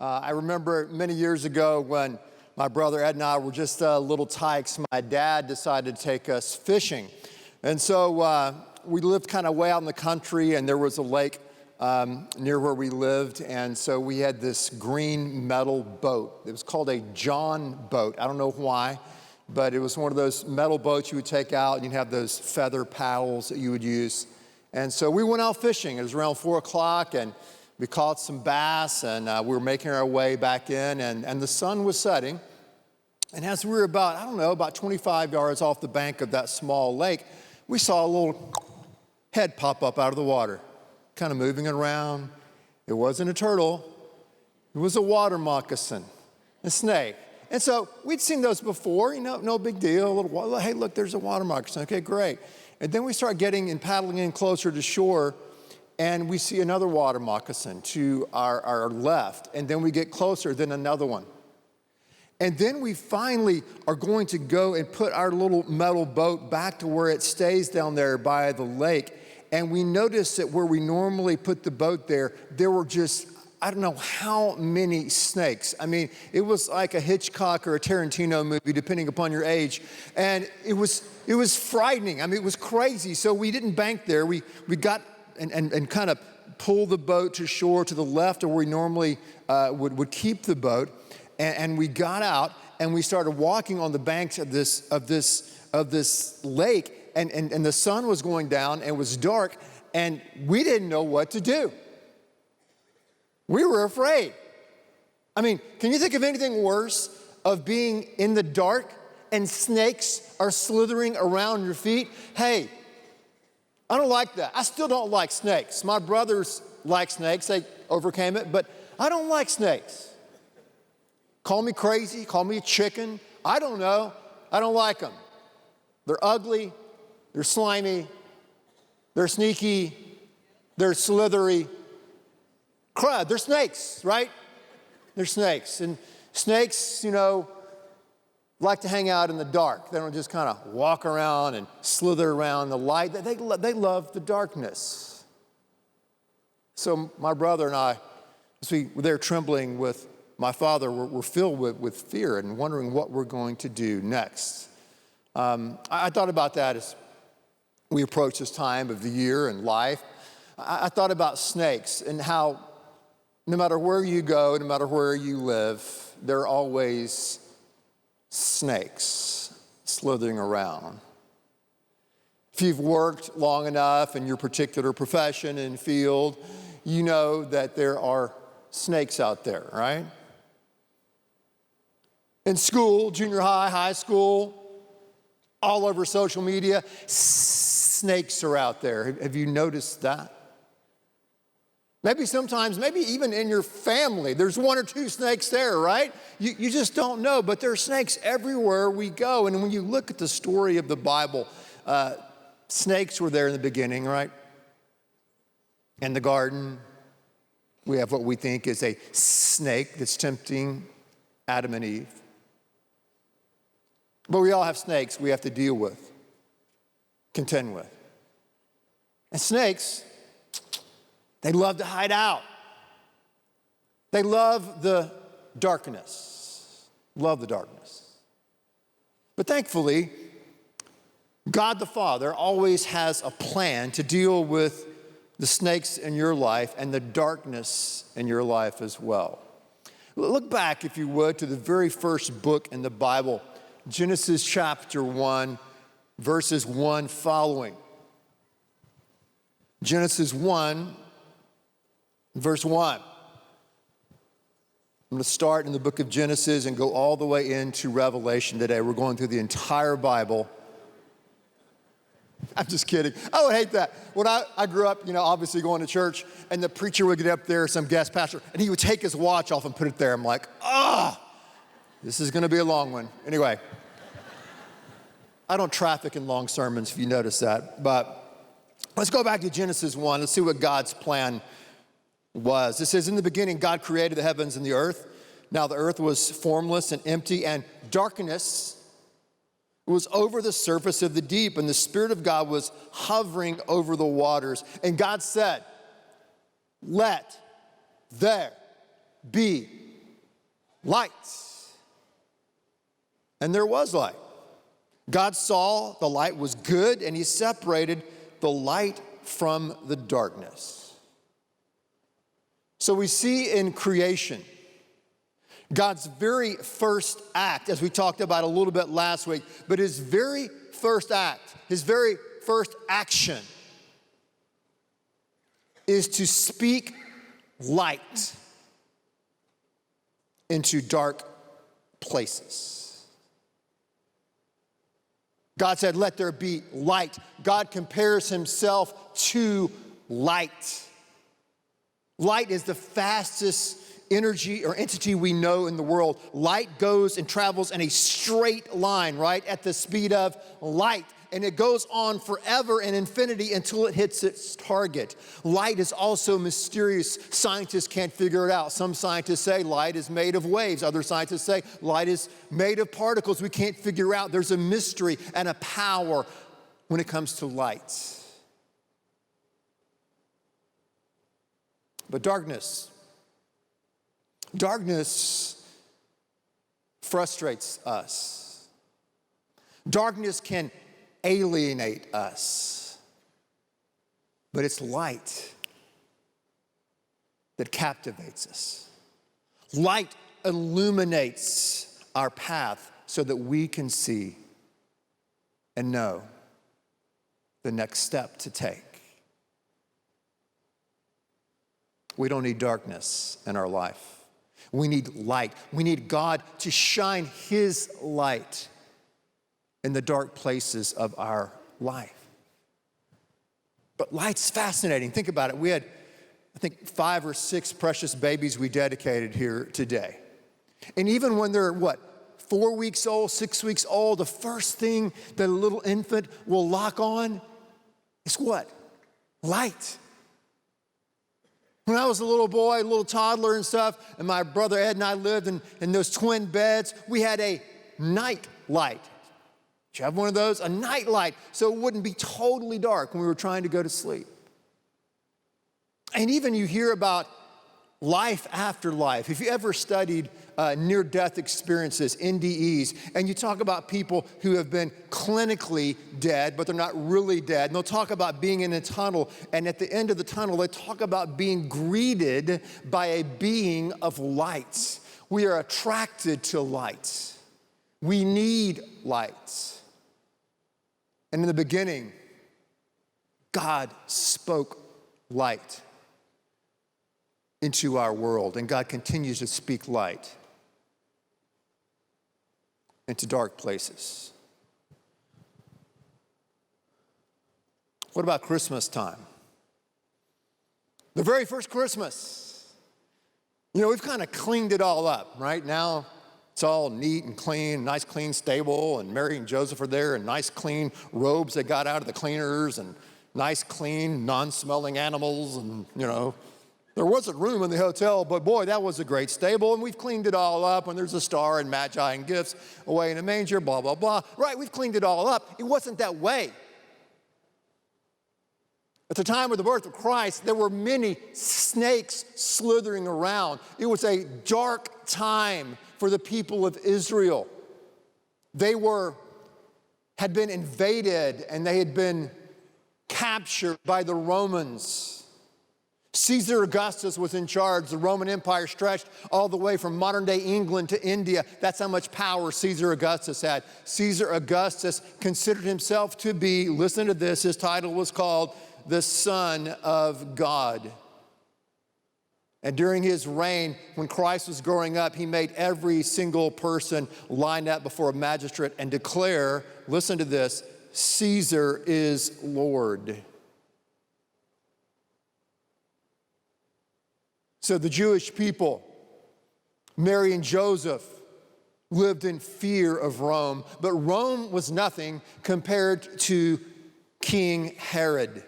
I remember many years ago when my brother Ed and I were just little tykes, my dad decided to take us fishing. And so we lived kind of way out in the country, and there was a lake near where we lived. And so we had this green metal boat. It was called a John boat. I don't know why, but it was one of those metal boats you would take out, and you'd have those feather paddles that you would use. And so we went out fishing. It was around 4 o'clock, and we caught some bass, and we were making our way back in, and the sun was setting. And as we were about 25 yards off the bank of that small lake, we saw a little head pop up out of the water, kind of moving around. It wasn't a turtle. It was a water moccasin, a snake. And so we'd seen those before, no big deal. Hey, look, there's a water moccasin. Okay, great. And then we start getting and paddling in closer to shore, and we see another water moccasin to our left. And then we get closer, then another one. And then we finally are going to go and put our little metal boat back to where it stays down there by the lake. And we noticed that where we normally put the boat there were just, I don't know how many snakes. I mean, it was like a Hitchcock or a Tarantino movie, depending upon your age. And it was frightening. I mean, it was crazy. So we didn't bank there. We got and kind of pull the boat to shore to the left of where we normally would keep the boat. And we got out and we started walking on the banks of this lake, and the sun was going down and it was dark, and we didn't know what to do. We were afraid. I mean, can you think of anything worse of being in the dark and snakes are slithering around your feet? Hey, I don't like that. I still don't like snakes. My brothers like snakes. They overcame it, but I don't like snakes. Call me crazy, call me a chicken. I don't know. I don't like them. They're ugly, they're slimy, they're sneaky, they're slithery. Crud, they're snakes, right? They're snakes. And snakes, like to hang out in the dark. They don't just kind of walk around and slither around the light. They love the darkness. So my brother and I, as we were there trembling with my father, were filled with fear and wondering what we're going to do next. I thought about that as we approach this time of the year and life. I thought about snakes and how no matter where you go, no matter where you live, there are always snakes slithering around. If you've worked long enough in your particular profession and field, you know that there are snakes out there, right? In school, junior high, high school, all over social media, snakes are out there. Have you noticed that? Maybe sometimes, maybe even in your family, there's one or two snakes there, right? You just don't know, but there are snakes everywhere we go. And when you look at the story of the Bible, snakes were there in the beginning, right? In the garden, we have what we think is a snake that's tempting Adam and Eve. But we all have snakes we have to deal with, contend with. And snakes, they love to hide out. They love the darkness. Love the darkness. But thankfully, God the Father always has a plan to deal with the snakes in your life and the darkness in your life as well. Look back, if you would, to the very first book in the Bible, Genesis chapter 1, verses 1 following. Genesis 1, verse 1. I'm going to start in the book of Genesis and go all the way into Revelation today. We're going through the entire Bible. I'm just kidding. I would hate that. When I grew up, obviously going to church, and the preacher would get up there, some guest pastor, and he would take his watch off and put it there. I'm like, this is going to be a long one. Anyway, I don't traffic in long sermons, if you notice that. But let's go back to Genesis 1. Let's see what God's plan was. It says, in the beginning, God created the heavens and the earth. Now the earth was formless and empty, and darkness was over the surface of the deep, and the Spirit of God was hovering over the waters. And God said, let there be light. And there was light. God saw the light was good, and he separated the light from the darkness. So we see in creation, God's very first act, as we talked about a little bit last week, but his very first act, his very first action is to speak light into dark places. God said, let there be light. God compares himself to light. Light is the fastest energy or entity we know in the world. Light goes and travels in a straight line, right, at the speed of light. And it goes on forever in infinity until it hits its target. Light is also mysterious. Scientists can't figure it out. Some scientists say light is made of waves. Other scientists say light is made of particles we can't figure out. There's a mystery and a power when it comes to light. But darkness frustrates us. Darkness can alienate us. But it's light that captivates us. Light illuminates our path so that we can see and know the next step to take. We don't need darkness in our life. We need light. We need God to shine his light in the dark places of our life. But light's fascinating. Think about it. We had, I think, 5 or 6 precious babies we dedicated here today. And even when they're, 4 weeks old, 6 weeks old, the first thing that a little infant will lock on is what? Light. When I was a little boy, a little toddler and stuff, and my brother Ed and I lived in those twin beds, we had a night light. Did you have one of those? A night light, so it wouldn't be totally dark when we were trying to go to sleep. And even you hear about life after life. If you ever studied near-death experiences, NDEs, and you talk about people who have been clinically dead, but they're not really dead, and they'll talk about being in a tunnel, and at the end of the tunnel, they talk about being greeted by a being of light. We are attracted to light. We need light. And in the beginning, God spoke light into our world, and God continues to speak light into dark places. What about Christmas time? The very first Christmas. You know, we've kind of cleaned it all up, right? Now it's all neat and clean, nice clean stable, and Mary and Joseph are there, and nice clean robes they got out of the cleaners, and nice clean non-smelling animals, and there wasn't room in the hotel, but boy, that was a great stable, and we've cleaned it all up, and there's a star and magi and gifts away in a manger, blah, blah, blah. Right, we've cleaned it all up. It wasn't that way. At the time of the birth of Christ, there were many snakes slithering around. It was a dark time for the people of Israel. They had been invaded, and they had been captured by the Romans. Caesar Augustus was in charge. The Roman Empire stretched all the way from modern-day England to India. That's how much power Caesar Augustus had. Caesar Augustus considered himself to be, listen to this, his title was called the Son of God. And during his reign, when Christ was growing up, he made every single person line up before a magistrate and declare, listen to this, Caesar is Lord. So the Jewish people, Mary and Joseph, lived in fear of Rome, but Rome was nothing compared to King Herod.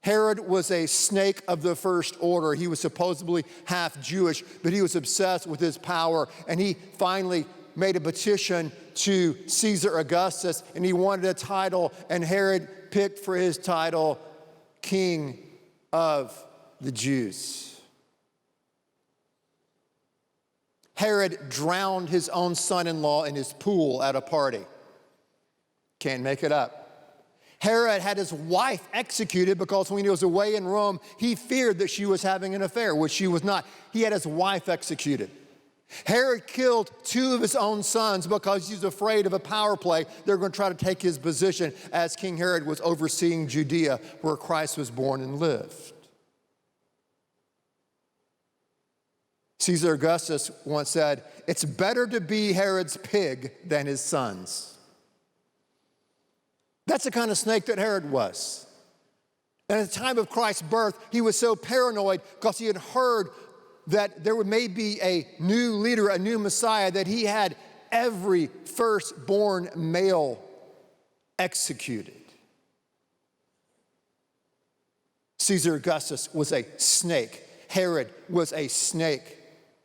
Herod was a snake of the first order. He was supposedly half Jewish, but he was obsessed with his power, and he finally made a petition to Caesar Augustus, and he wanted a title, and Herod picked for his title, King of the Jews. Herod drowned his own son-in-law in his pool at a party. Can't make it up. Herod had his wife executed because when he was away in Rome, he feared that she was having an affair, which she was not. He had his wife executed. Herod killed 2 of his own sons because he's afraid of a power play. They're going to try to take his position as King Herod was overseeing Judea, where Christ was born and lived. Caesar Augustus once said, "It's better to be Herod's pig than his sons." That's the kind of snake that Herod was. And at the time of Christ's birth, he was so paranoid because he had heard that there may be a new leader, a new Messiah, that he had every firstborn male executed. Caesar Augustus was a snake. Herod was a snake.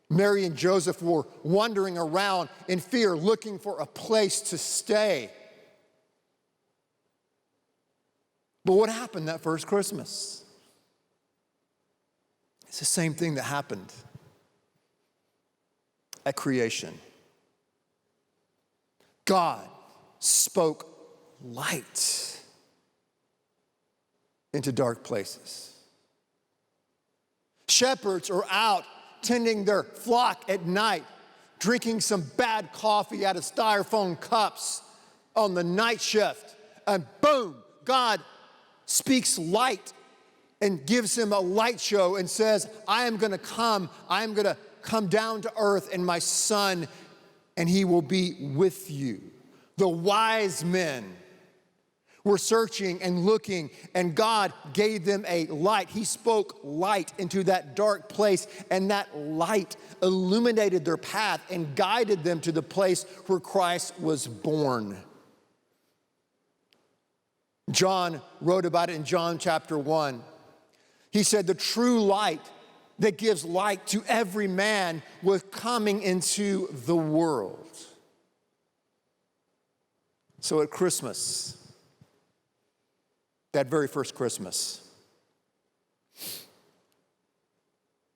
Mary and Joseph were wandering around in fear, looking for a place to stay. But what happened that first Christmas? It's the same thing that happened at creation. God spoke light into dark places. Shepherds are out tending their flock at night, drinking some bad coffee out of styrofoam cups on the night shift, and boom, God speaks light and gives him a light show and says, I'm going to come down to earth, and my son, and he will be with you. The wise men were searching and looking, and God gave them a light. He spoke light into that dark place, and that light illuminated their path and guided them to the place where Christ was born. John wrote about it in John chapter 1. He said, the true light that gives light to every man was coming into the world. So at Christmas, that very first Christmas,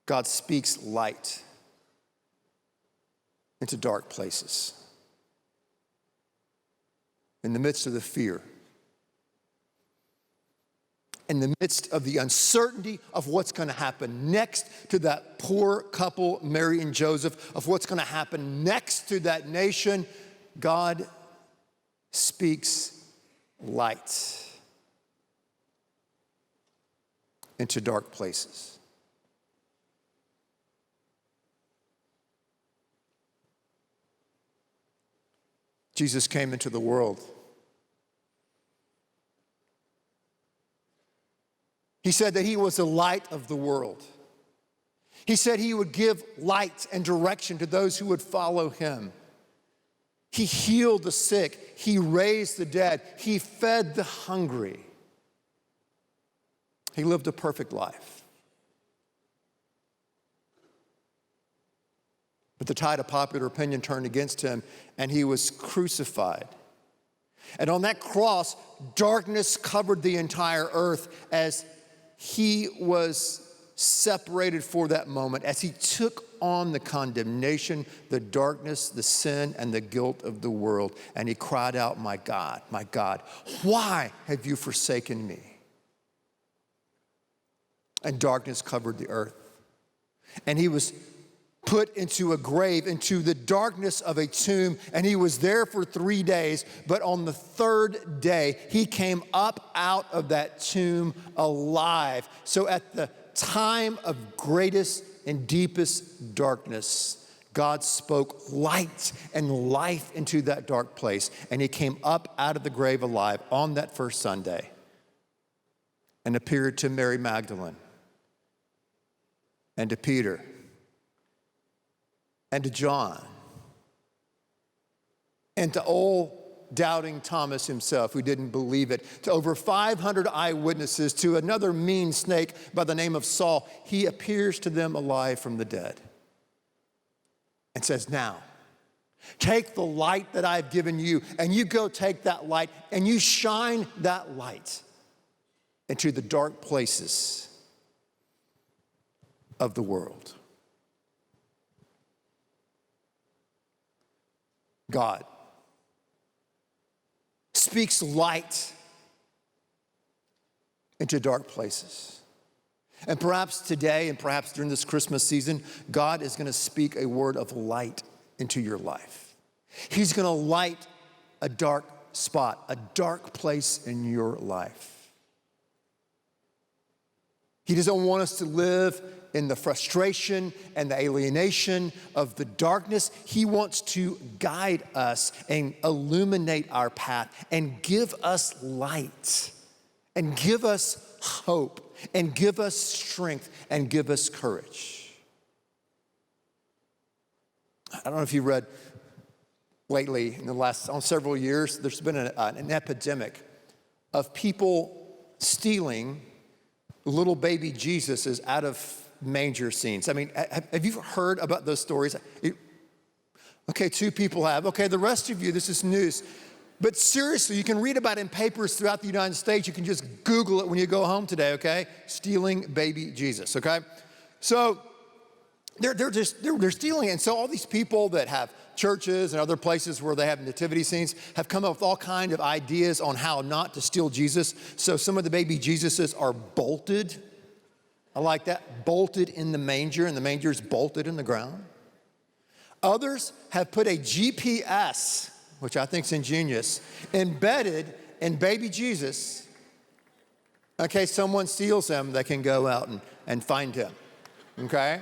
God speaks light into dark places. In the midst of the fear, in the midst of the uncertainty of what's going to happen next to that poor couple, Mary and Joseph, of what's going to happen next to that nation, God speaks light into dark places. Jesus came into the world. He said that he was the light of the world. He said he would give light and direction to those who would follow him. He healed the sick. He raised the dead. He fed the hungry. He lived a perfect life. But the tide of popular opinion turned against him, and he was crucified. And on that cross, darkness covered the entire earth as he was separated for that moment, as he took on the condemnation, the darkness, the sin, and the guilt of the world. And he cried out, my God, why have you forsaken me? And darkness covered the earth. And he was put into a grave, into the darkness of a tomb, and he was there for 3 days. But on the 3rd day, he came up out of that tomb alive. So at the time of greatest and deepest darkness, God spoke light and life into that dark place, and he came up out of the grave alive on that first Sunday and appeared to Mary Magdalene and to Peter and to John, and to old doubting Thomas himself, who didn't believe it, to over 500 eyewitnesses, to another mean snake by the name of Saul. He appears to them alive from the dead and says, now, take the light that I've given you, and you go take that light, and you shine that light into the dark places of the world. God. Speaks light into dark places. And perhaps today and perhaps during this Christmas season, God is going to speak a word of light into your life. He's going to light a dark spot, a dark place in your life. He doesn't want us to live in the frustration and the alienation of the darkness. He wants to guide us and illuminate our path and give us light and give us hope and give us strength and give us courage. I don't know if you read lately, in the last several years, there's been an epidemic of people stealing little baby Jesuses out of manger scenes. I mean, have you heard about those stories? Okay, 2 people have. Okay, the rest of you, this is news. But seriously, you can read about it in papers throughout the United States. You can just Google it when you go home today, okay? Stealing baby Jesus, okay? So they're stealing it. And so all these people that have churches and other places where they have nativity scenes have come up with all kinds of ideas on how not to steal Jesus. So some of the baby Jesuses are bolted. I like that. Bolted in the manger, and the manger is bolted in the ground. Others have put a GPS, which I think is ingenious, embedded in baby Jesus. In case someone steals him, they can go out and find him, okay?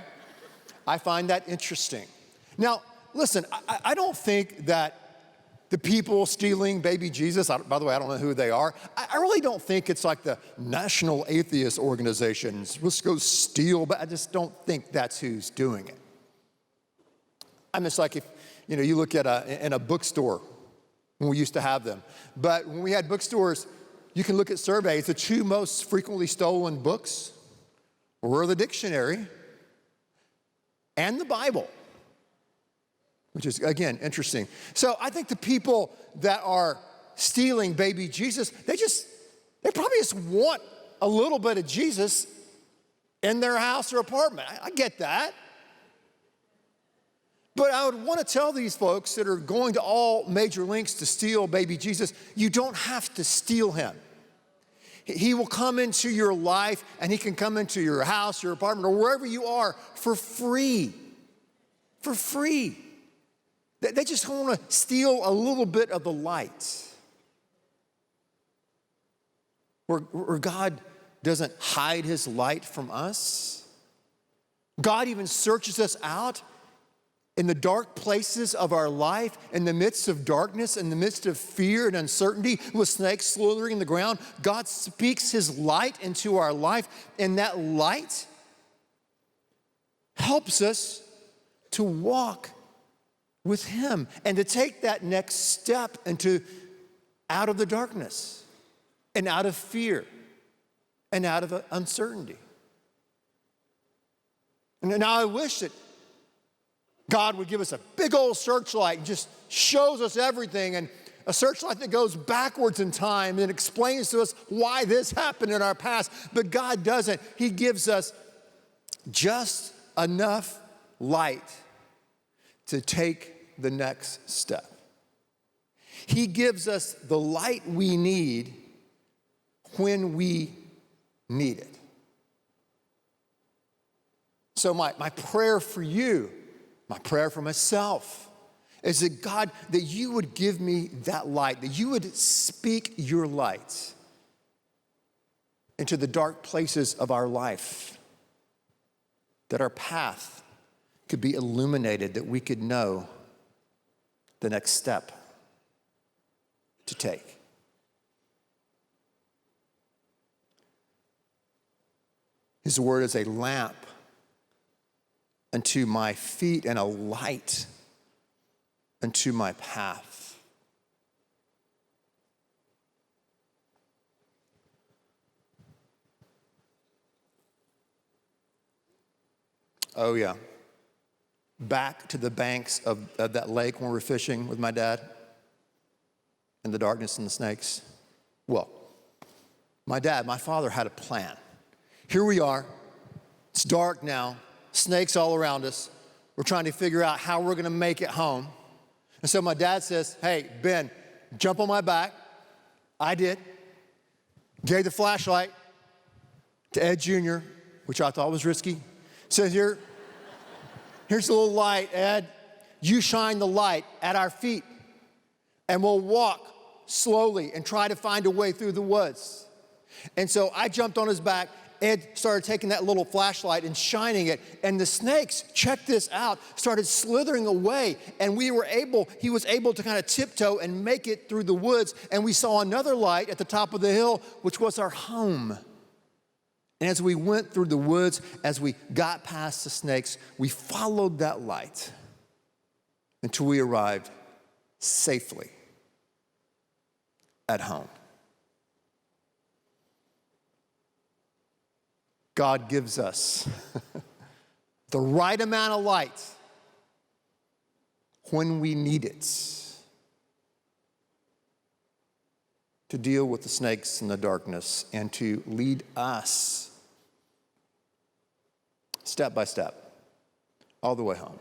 I find that interesting. Now, listen, I don't think that the people stealing baby Jesus, by the way, I don't know who they are. I really don't think it's like the National Atheist Organizations. Let's go steal, but I just don't think that's who's doing it. I mean, it's like if, you look at in a bookstore, when we used to have them. But when we had bookstores, you can look at surveys. The 2 most frequently stolen books were the dictionary and the Bible, which is, again, interesting. So I think the people that are stealing baby Jesus, they probably just want a little bit of Jesus in their house or apartment. I get that. But I would want to tell these folks that are going to all major lengths to steal baby Jesus, you don't have to steal him. He will come into your life, and he can come into your house, your apartment, or wherever you are for free. For free. They just want to steal a little bit of the light. Where God doesn't hide his light from us. God even searches us out in the dark places of our life, in the midst of darkness, in the midst of fear and uncertainty, with snakes slithering in the ground. God speaks his light into our life, and that light helps us to walk with him and to take that next step out of the darkness and out of fear and out of uncertainty. And now I wish that God would give us a big old searchlight and just shows us everything, and a searchlight that goes backwards in time and explains to us why this happened in our past. But God doesn't. He gives us just enough light to take the next step. He gives us the light we need when we need it. So my prayer for you, my prayer for myself, is that God, that you would give me that light, that you would speak your light into the dark places of our life, that our path could be illuminated, that we could know the next step to take. His word is a lamp unto my feet and a light unto my path. Oh yeah. Back to the banks of that lake when we were fishing with my dad in the darkness and the snakes. Well, my father had a plan. Here we are. It's dark now. Snakes all around us. We're trying to figure out how we're going to make it home. And so my dad says, hey, Ben, jump on my back. I did. Gave the flashlight to Ed Jr., which I thought was risky. Said, here's a little light, Ed. You shine the light at our feet, and we'll walk slowly and try to find a way through the woods. And so I jumped on his back. Ed started taking that little flashlight and shining it, and the snakes, check this out, started slithering away, and he was able to kind of tiptoe and make it through the woods, and we saw another light at the top of the hill, which was our home. And as we went through the woods, as we got past the snakes, we followed that light until we arrived safely at home. God gives us the right amount of light when we need it to deal with the snakes and the darkness and to lead us step by step all the way home.